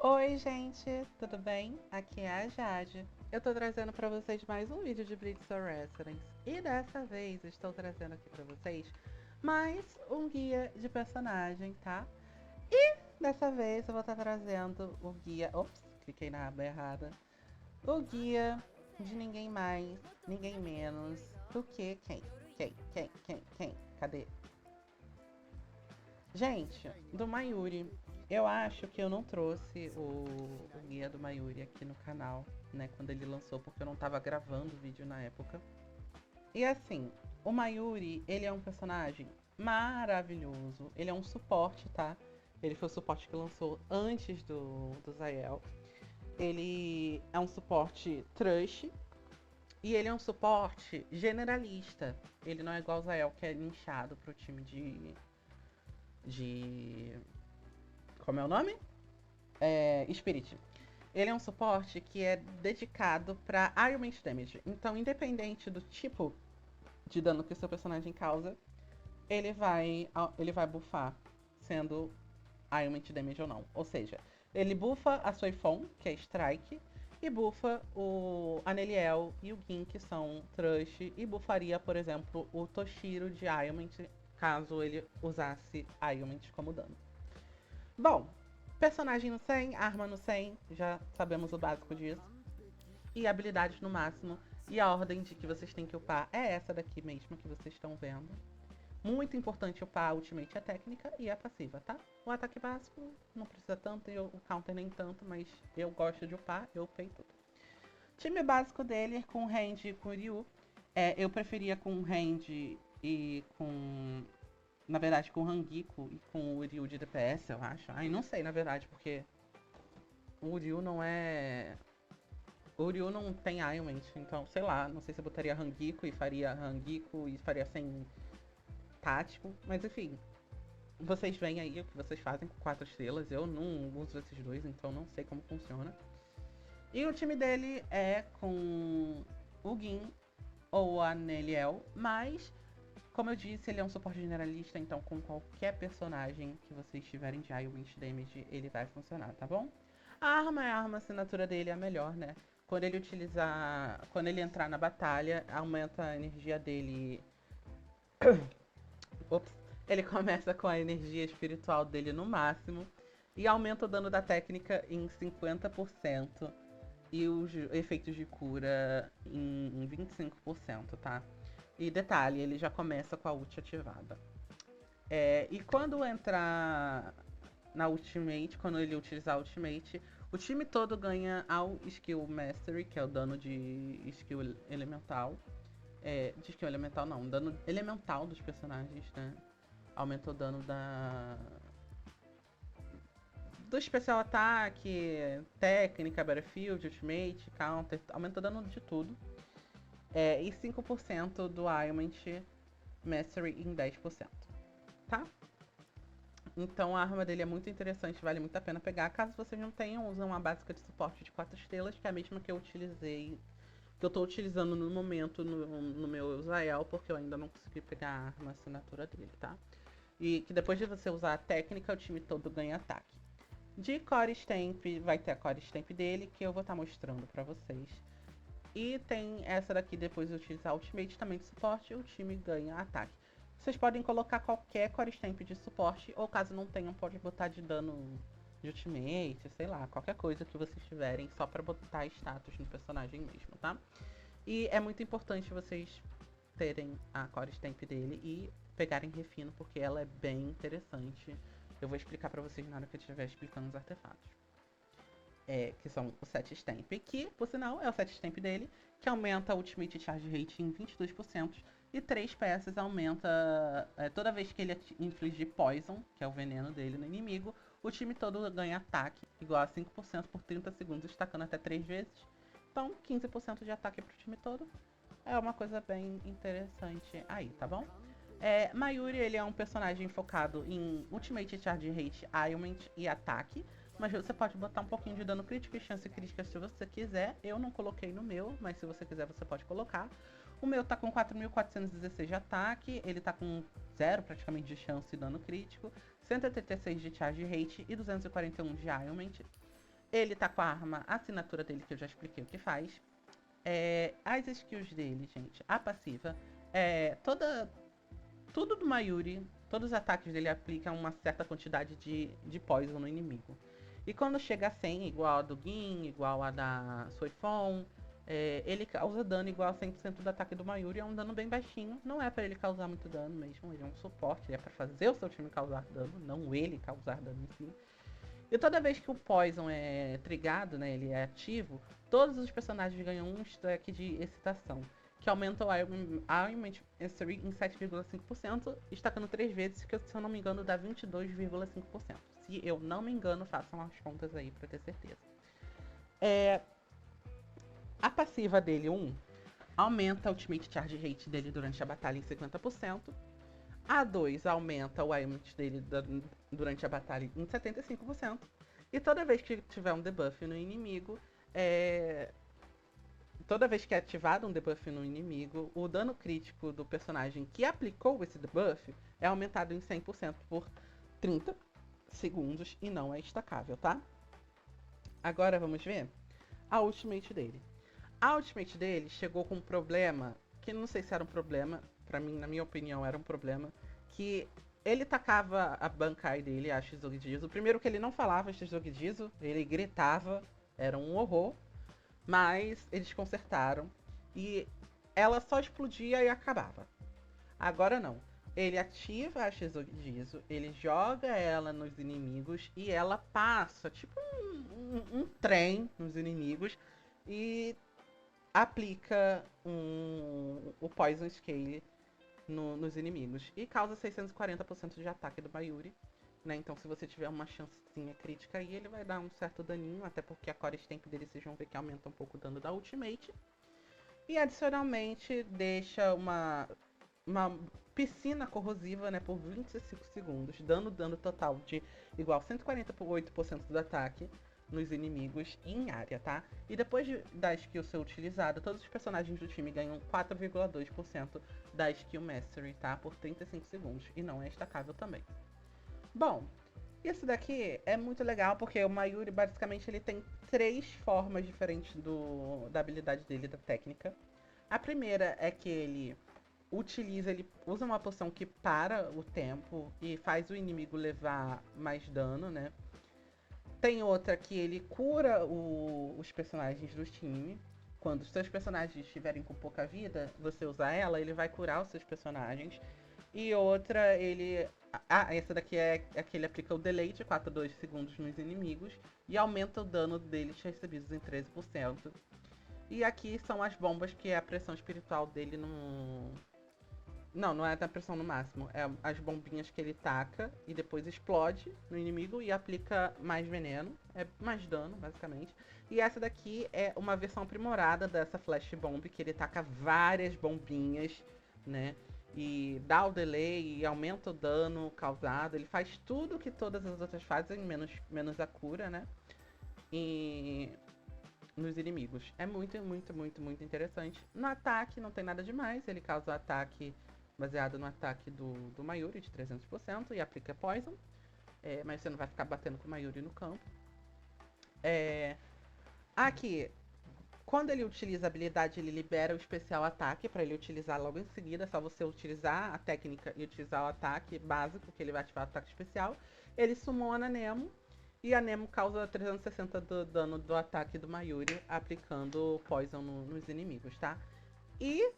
Oi, gente, tudo bem? Aqui é a Jade. Eu tô trazendo pra vocês mais um vídeo de Blitz or Reference. E dessa vez estou trazendo aqui pra vocês mais um guia de personagem, tá? E dessa vez eu vou estar trazendo o guia. Ops, cliquei na aba errada. O guia de ninguém mais, ninguém menos do que quem? Quem? Cadê? Gente, do Mayuri, eu acho que eu não trouxe o guia do Mayuri aqui no canal, né, quando ele lançou, porque eu não tava gravando o vídeo na época. E assim, o Mayuri, ele é um personagem maravilhoso, ele é um suporte, tá? Ele foi o suporte que lançou antes do Zael. Ele é um suporte Thrush e ele é um suporte generalista. Ele não é igual o Zael, que é nichado pro time de. Como é o nome? Spirit. Ele é um suporte que é dedicado para Ailment Damage. Então, independente do tipo de dano que o seu personagem causa, ele vai buffar, sendo Ailment Damage ou não. Ou seja, ele buffa a Soifon, que é Strike, e buffa o Aneliel e o Gin, que são Thrush, e buffaria, por exemplo, o Toshiro de Ailment, caso ele usasse Ailment como dano. Bom, personagem no 100, arma no 100, já sabemos o básico disso. E habilidades no máximo. E a ordem de que vocês têm que upar é essa daqui mesmo que vocês estão vendo. Muito importante upar a ultimate, a técnica e a passiva, tá? O ataque básico não precisa tanto e o counter nem tanto, mas eu gosto de upar, eu upei tudo. Time básico dele com range e com Ryu. Eu preferia com range e com, na verdade, com Hangiko e com o Ryu de DPS, eu acho. Ai, não sei, na verdade, porque o Ryu não é. O Ryu não tem Ailment, então, sei lá, não sei se eu botaria Hangiko e faria sem tático, mas enfim. Vocês veem aí o que vocês fazem com 4 estrelas. Eu não uso esses dois, então não sei como funciona. E o time dele é com o Gin ou a Neliel, mas como eu disse, ele é um suporte generalista, então com qualquer personagem que vocês tiverem de Ailment Damage, ele vai funcionar, tá bom? A arma assinatura dele é a melhor, né? Quando ele utilizar. Quando ele entrar na batalha, aumenta a energia dele. Ops. Ele começa com a energia espiritual dele no máximo. E aumenta o dano da técnica em 50%. E os efeitos de cura em 25%, tá? E detalhe, ele já começa com a ult ativada. E quando entrar na Ultimate, quando ele utilizar a Ultimate, o time todo ganha ao Skill Mastery, que é o dano de skill elemental. De skill elemental não, dano elemental dos personagens, né? Aumenta o dano do especial ataque, técnica, battlefield, ultimate, counter, aumenta o dano de tudo. E 5% do ailment mastery em 10%, tá? Então a arma dele é muito interessante, vale muito a pena pegar. Caso vocês não tenham, usam uma básica de suporte de 4 estrelas, que é a mesma que eu utilizei, que eu tô utilizando no momento no meu Zael, porque eu ainda não consegui pegar a arma assinatura dele, tá? E que depois de você usar a técnica, o time todo ganha ataque. De Core Stamp, vai ter a Core Stamp dele, que eu vou estar mostrando pra vocês. E tem essa daqui, depois de utilizar Ultimate também de suporte, o time ganha ataque. Vocês podem colocar qualquer Core Stamp de suporte, ou caso não tenham, pode botar de dano de Ultimate, sei lá, qualquer coisa que vocês tiverem, só pra botar status no personagem mesmo, tá? E é muito importante vocês terem a Core Stamp dele e pegarem refino, porque ela é bem interessante. Eu vou explicar pra vocês na hora que eu estiver explicando os artefatos. Que são o set stamp, que por sinal é o set stamp dele, que aumenta a ultimate charge rate em 22%, e 3 peças aumenta toda vez que ele infligir poison, que é o veneno dele no inimigo, o time todo ganha ataque igual a 5% por 30 segundos, estacando até 3 vezes. Então 15% de ataque pro time todo é uma coisa bem interessante aí, tá bom? Mayuri, ele é um personagem focado em Ultimate Charge Rate, Ailment e ataque, mas você pode botar um pouquinho de dano crítico e chance crítica se você quiser. Eu não coloquei no meu, mas se você quiser você pode colocar. O meu tá com 4.416 de ataque, ele tá com 0 praticamente de chance e dano crítico, 186 de charge rate e 241 de ailment. Ele tá com a arma, a assinatura dele, que eu já expliquei o que faz. As skills dele, gente, a passiva, tudo do Mayuri, todos os ataques dele aplicam uma certa quantidade de poison no inimigo. E quando chega a 100, igual a do Gin, igual a da Soifon, ele causa dano igual a 100% do ataque do Mayuri. É um dano bem baixinho, não é pra ele causar muito dano mesmo, ele é um suporte, ele é pra fazer o seu time causar dano, não ele causar dano em si. E toda vez que o Poison é trigado, né, ele é ativo, todos os personagens ganham um stack de excitação, que aumenta o Ailment Mastery em 7,5%, estacando 3 vezes, que se eu não me engano dá 22,5%. Se eu não me engano, façam as contas aí pra ter certeza. A passiva dele, 1, aumenta o Ultimate Charge Rate dele durante a batalha em 50%. A 2 aumenta o ailment dele durante a batalha em 75%. E toda vez que tiver um debuff no inimigo, toda vez que é ativado um debuff no inimigo, o dano crítico do personagem que aplicou esse debuff é aumentado em 100% por 30 segundos e não é estacável, tá? Agora vamos ver a ultimate dele. A ultimate dele chegou com um problema, que não sei se era um problema, pra mim, na minha opinião, era um problema, que ele tacava a Bankai dele, a Shizogdizo. Primeiro que ele não falava Shizogdizo, ele gritava, era um horror, mas eles consertaram e ela só explodia e acabava. Agora não. Ele ativa a Shizogdizo, ele joga ela nos inimigos e ela passa, tipo um trem nos inimigos e aplica o Poison Scale nos inimigos. E causa 640% de ataque do Mayuri. Né? Então se você tiver uma chancezinha crítica aí, ele vai dar um certo daninho. Até porque a Core Stamp dele, vocês vão ver que aumenta um pouco o dano da Ultimate. E adicionalmente deixa uma piscina corrosiva, né, por 25 segundos, dando dano total de igual 148% do ataque nos inimigos em área, tá? E depois da skill ser utilizada, todos os personagens do time ganham 4,2% da skill Mastery, tá? Por 35 segundos, e não é estacável também. Bom, isso daqui é muito legal porque o Mayuri, basicamente, ele tem 3 formas diferentes da habilidade dele, da técnica. A primeira é que ele usa uma poção que para o tempo e faz o inimigo levar mais dano, né? Tem outra que ele cura os personagens do time. Quando os seus personagens estiverem com pouca vida, você usar ela, ele vai curar os seus personagens. E outra, essa daqui é que ele aplica o delay de 4 a 2 segundos nos inimigos e aumenta o dano deles recebidos em 13%. E aqui são as bombas, que é a pressão espiritual dele no... Não é da pressão no máximo. É as bombinhas que ele taca e depois explode no inimigo e aplica mais veneno. É mais dano, basicamente. E essa daqui é uma versão aprimorada dessa Flash Bomb, que ele taca várias bombinhas, né? E dá o delay e aumenta o dano causado. Ele faz tudo que todas as outras fazem, menos a cura, né? E nos inimigos. É muito interessante. No ataque não tem nada demais. Ele causa ataque baseado no ataque do Mayuri de 300% e aplica Poison. Mas você não vai ficar batendo com o Mayuri no campo. Aqui, quando ele utiliza a habilidade, ele libera o especial ataque para ele utilizar logo em seguida. É só você utilizar a técnica e utilizar o ataque básico, que ele vai ativar o ataque especial. Ele summona a Nemo. E a Nemo causa 360 do dano do ataque do Mayuri, aplicando Poison nos inimigos, tá? E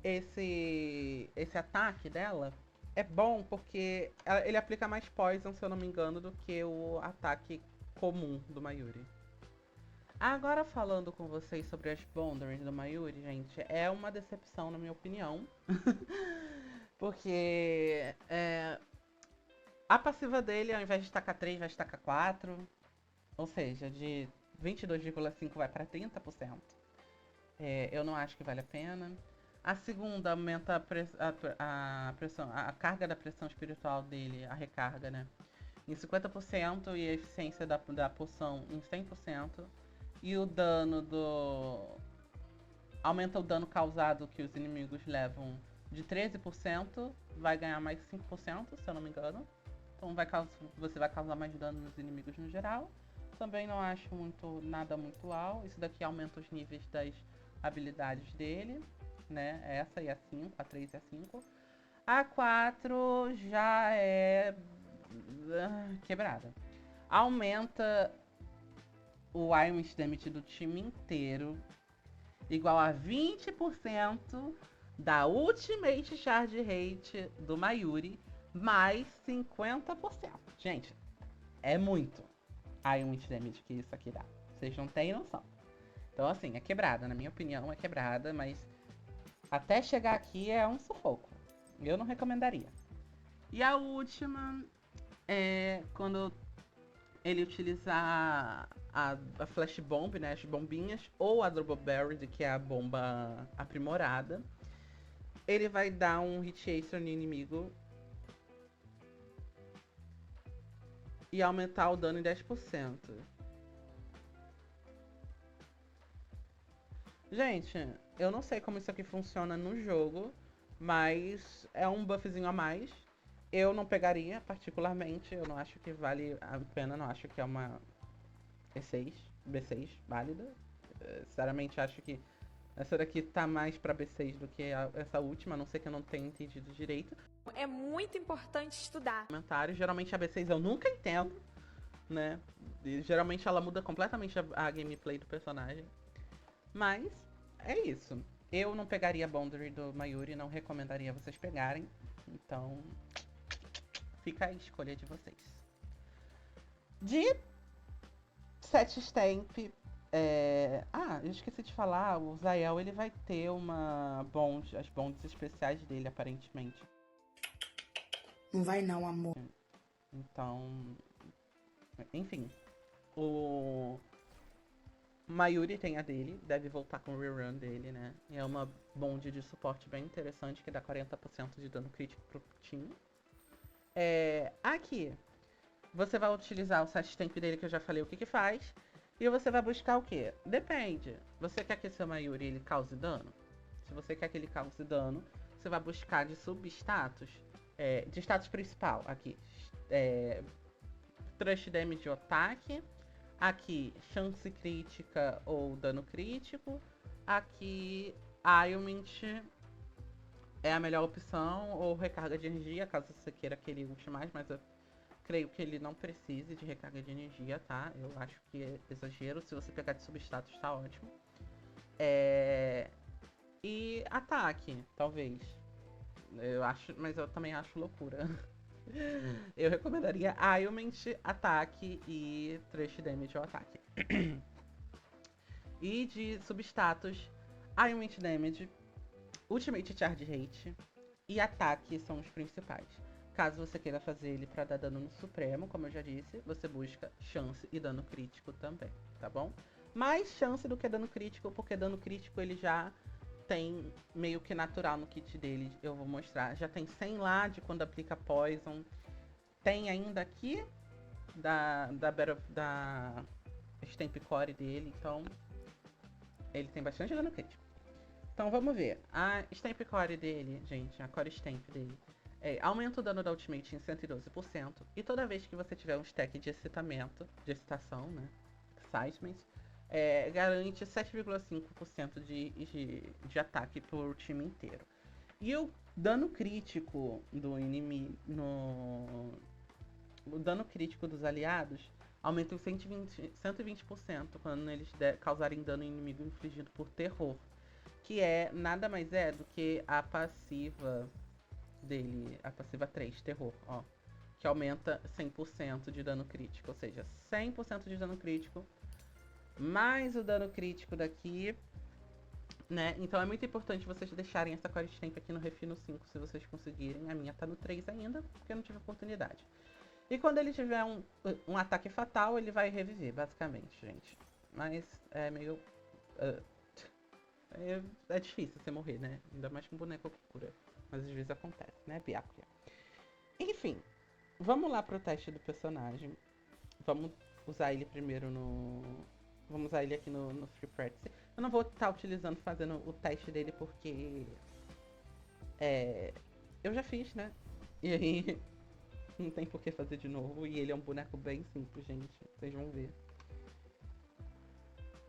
esse ataque dela é bom porque ele aplica mais Poison, se eu não me engano, do que o ataque comum do Mayuri. Agora falando com vocês sobre as boundaries do Mayuri, gente, é uma decepção na minha opinião. Porque a passiva dele, ao invés de estacar 3, vai estacar 4. Ou seja, de 22,5 vai para 30%. Eu não acho que vale a pena. A segunda aumenta a pressão, a carga da pressão espiritual dele, a recarga, né? Em 50% e a eficiência da poção em 100%. E o dano aumenta o dano causado que os inimigos levam de 13%, vai ganhar mais 5%, se eu não me engano. Então você vai causar mais dano nos inimigos no geral. também não acho nada muito uau. Isso daqui aumenta os níveis das habilidades dele, né? Essa e a 5, a 3 e a 5. A 4 já é quebrada. Aumenta o Iron Damage do time inteiro, igual a 20% da Ultimate Charge Rate do Mayuri, mais 50%. Gente, é muito Iron Damage que isso aqui dá. Vocês não têm noção. Então, assim, é quebrada. Na minha opinião, é quebrada, mas até chegar aqui é um sufoco. Eu não recomendaria. E a última é quando ele utilizar a Flash Bomb, né, as bombinhas, ou a Double Barrel, que é a bomba aprimorada. Ele vai dar um Hit Chaser no inimigo e aumentar o dano em 10%. Gente, eu não sei como isso aqui funciona no jogo, mas é um buffzinho a mais. Eu não pegaria, particularmente. Eu não acho que vale a pena, não acho que é uma B6 válida. Sinceramente, acho que essa daqui tá mais pra B6 do que essa última, a não ser que eu não tenha entendido direito. É muito importante estudar. Comentários, geralmente a B6 eu nunca entendo, né? E, geralmente ela muda completamente a gameplay do personagem. Mas é isso. Eu não pegaria a Boundary do Mayuri, não recomendaria vocês pegarem. Então, fica a escolha de vocês. De set stamp. Eu esqueci de falar, o Zael ele vai ter as bonds especiais dele, aparentemente. Não vai não, amor. Então, enfim. O Mayuri tem a dele, deve voltar com o rerun dele, né? E é uma bond de suporte bem interessante que dá 40% de dano crítico pro time. Aqui, você vai utilizar o set stamp dele, que eu já falei o que faz. E você vai buscar o quê? Depende. Você quer que seu Mayuri ele cause dano? Se você quer que ele cause dano, você vai buscar de substatus. De status principal, aqui. Thrust damage ou ataque. Aqui, chance crítica ou dano crítico. Aqui, ailment é a melhor opção. Ou recarga de energia, caso você queira que ele use mais, mas eu creio que ele não precise de recarga de energia, tá? Eu acho que é exagero. Se você pegar de substatus, tá ótimo. E ataque, talvez. Mas eu também acho loucura. Eu recomendaria Ailment, ataque e Thrust damage ao ataque. E de substatus, Ailment damage, Ultimate charge rate e ataque são os principais. Caso você queira fazer ele para dar dano no Supremo, como eu já disse, você busca chance e dano crítico também, tá bom? Mais chance do que dano crítico, porque dano crítico ele já tem meio que natural no kit dele, eu vou mostrar. Já tem 100 lá de quando aplica Poison. Tem ainda aqui da Stamp Core dele, então ele tem bastante dano crítico. Então vamos ver. A Stamp Core dele, gente, a Core Stamp dele, aumenta o dano da Ultimate em 112%. E toda vez que você tiver um stack de excitação, né? Excitement, garante 7,5% de ataque por time inteiro. E o dano crítico do inimigo. O dano crítico dos aliados aumenta em 120% quando eles causarem dano inimigo infligido por terror. Que nada mais é do que a passiva dele, a passiva 3, terror, ó. Que aumenta 100% de dano crítico, ou seja, 100% de dano crítico, mais o dano crítico daqui, né? Então é muito importante vocês deixarem essa Core Stamp aqui no Refino 5, se vocês conseguirem. A minha tá no 3 ainda, porque eu não tive oportunidade. E quando ele tiver um ataque fatal, ele vai reviver, basicamente, gente. Mas é meio... É difícil você morrer, né? Ainda mais com boneco que cura. Mas às vezes acontece, né, Byakuya? Enfim, vamos lá pro teste do personagem. Vamos usar ele primeiro no... Vamos usar ele aqui no Free Practice. Eu não vou estar fazendo o teste dele porque... eu já fiz, né? E aí... não tem por que fazer de novo. E ele é um boneco bem simples, gente. Vocês vão ver.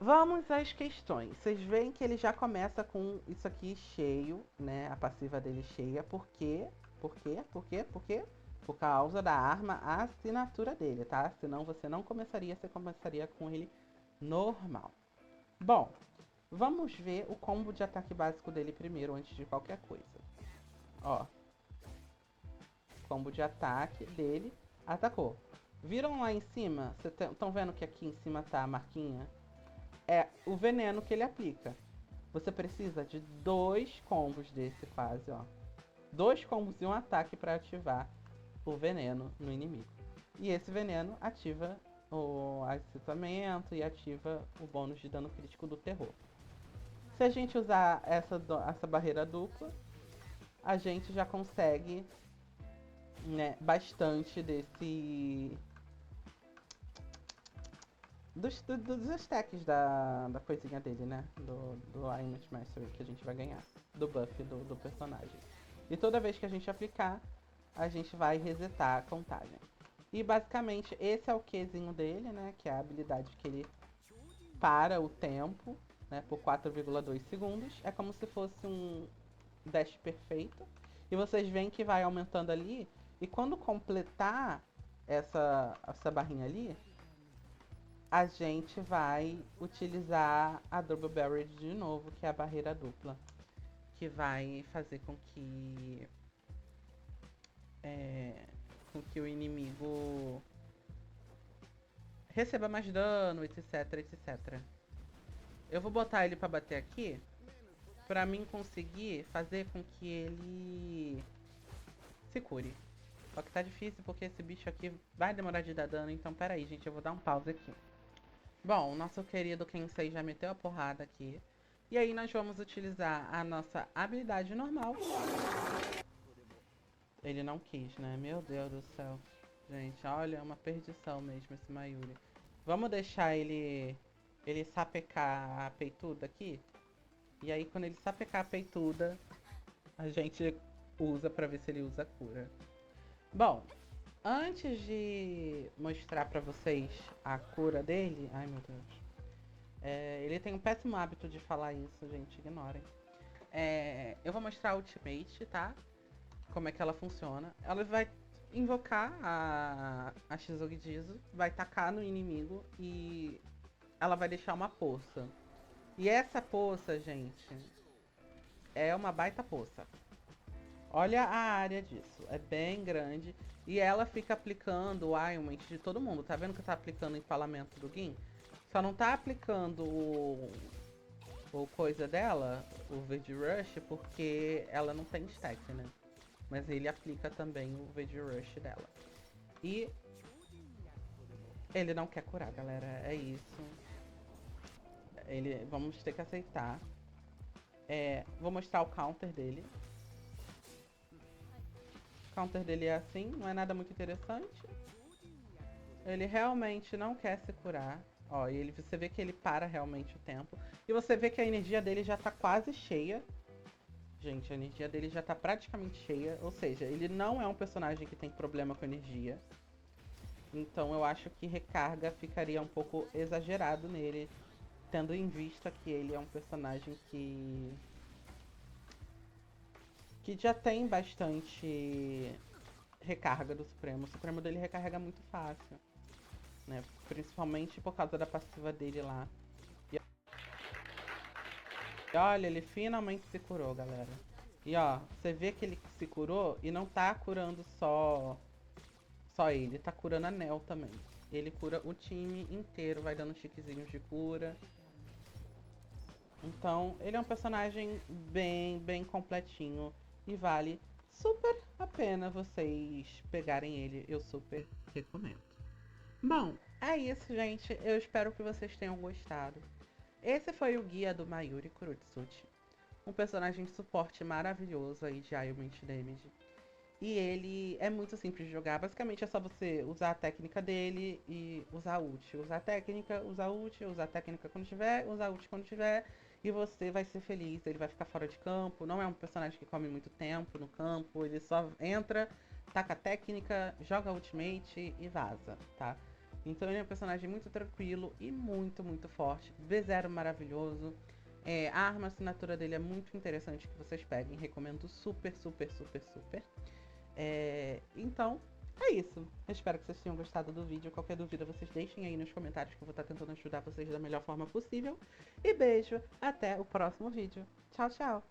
Vamos às questões. Vocês veem que ele já começa com isso aqui cheio, né? A passiva dele cheia. Por quê? Por quê? Por quê? Por quê? Por causa da arma, a assinatura dele, tá? Senão você não começaria, você começaria com ele normal. Bom, vamos ver o combo de ataque básico dele primeiro, antes de qualquer coisa. Ó. Combo de ataque dele. Atacou. Viram lá em cima? Vocês estão vendo que aqui em cima tá a marquinha? É o veneno que ele aplica. Você precisa de 2 combos desse quase, ó. 2 combos e um ataque para ativar o veneno no inimigo. E esse veneno ativa o acitamento e ativa o bônus de dano crítico do terror. Se a gente usar essa barreira dupla, a gente já consegue, né, bastante desse... Dos stacks da coisinha dele, né? Do Alignment Mastery que a gente vai ganhar. Do buff do personagem. E toda vez que a gente aplicar, a gente vai resetar a contagem. E basicamente esse é o Qzinho dele, né? Que é a habilidade que ele para o tempo, né? Por 4,2 segundos. É como se fosse um dash perfeito. E vocês veem que vai aumentando ali. E quando completar essa barrinha ali, a gente vai utilizar a Double Barrel de novo, que é a barreira dupla. Que vai fazer com que o inimigo receba mais dano, etc, etc. Eu vou botar ele pra bater aqui, pra mim conseguir fazer com que ele se cure. Só que tá difícil porque esse bicho aqui vai demorar de dar dano, então peraí, gente, eu vou dar um pause aqui. Bom, o nosso querido Kensei já meteu a porrada aqui. E aí nós vamos utilizar a nossa habilidade normal. Ele não quis, né? Meu Deus do céu. Gente, olha, é uma perdição mesmo esse Mayuri. Vamos deixar ele sapecar a peituda aqui? E aí quando ele sapecar a peituda, a gente usa pra ver se ele usa cura. Bom, antes de mostrar pra vocês a cura dele... Ai, meu Deus. Ele tem um péssimo hábito de falar isso, gente, ignorem. Eu vou mostrar a Ultimate, tá? Como é que ela funciona. Ela vai invocar a Shizugijizu, vai tacar no inimigo e ela vai deixar uma poça. E essa poça, gente, é uma baita poça. Olha a área disso, é bem grande. E ela fica aplicando o ailment de todo mundo. Tá vendo que tá aplicando o empalamento do Gin? Só não tá aplicando o coisa dela, o Verde Rush, porque ela não tem stack, né? Mas ele aplica também o Verde Rush dela. E ele não quer curar, galera. É isso. Vamos ter que aceitar. Vou mostrar o counter dele. O counter dele é assim, não é nada muito interessante. Ele realmente não quer se curar. Ó, e você vê que ele para realmente o tempo. E você vê que a energia dele já tá quase cheia. Gente, a energia dele já tá praticamente cheia. Ou seja, ele não é um personagem que tem problema com energia. Então eu acho que recarga ficaria um pouco exagerado nele. Tendo em vista que ele é um personagem que já tem bastante recarga do Supremo. O Supremo dele recarrega muito fácil, né? Principalmente por causa da passiva dele lá. E olha, ele finalmente se curou, galera. E ó, você vê que ele se curou e não tá curando só ele, tá curando a Nel também. Ele cura o time inteiro, vai dando chiquezinhos de cura. Então, ele é um personagem bem completinho e vale super a pena vocês pegarem ele. Eu super recomendo. Bom, é isso, gente. Eu espero que vocês tenham gostado. Esse foi o guia do Mayuri Kurotsuchi. Um personagem de suporte maravilhoso aí de Ailment Damage. E ele é muito simples de jogar. Basicamente é só você usar a técnica dele e usar a ult. Usar a técnica, usar a ult, usar a técnica quando tiver, usar a ult quando tiver. E você vai ser feliz, ele vai ficar fora de campo. Não é um personagem que come muito tempo no campo. Ele só entra, taca a técnica, joga a ultimate e vaza, tá? Então ele é um personagem muito tranquilo e muito, muito forte. V0 maravilhoso. A arma assinatura dele é muito interessante que vocês peguem. Recomendo super, super, super, super. Então, é isso. Eu espero que vocês tenham gostado do vídeo. Qualquer dúvida, vocês deixem aí nos comentários que eu vou estar tentando ajudar vocês da melhor forma possível. E beijo, até o próximo vídeo. Tchau, tchau!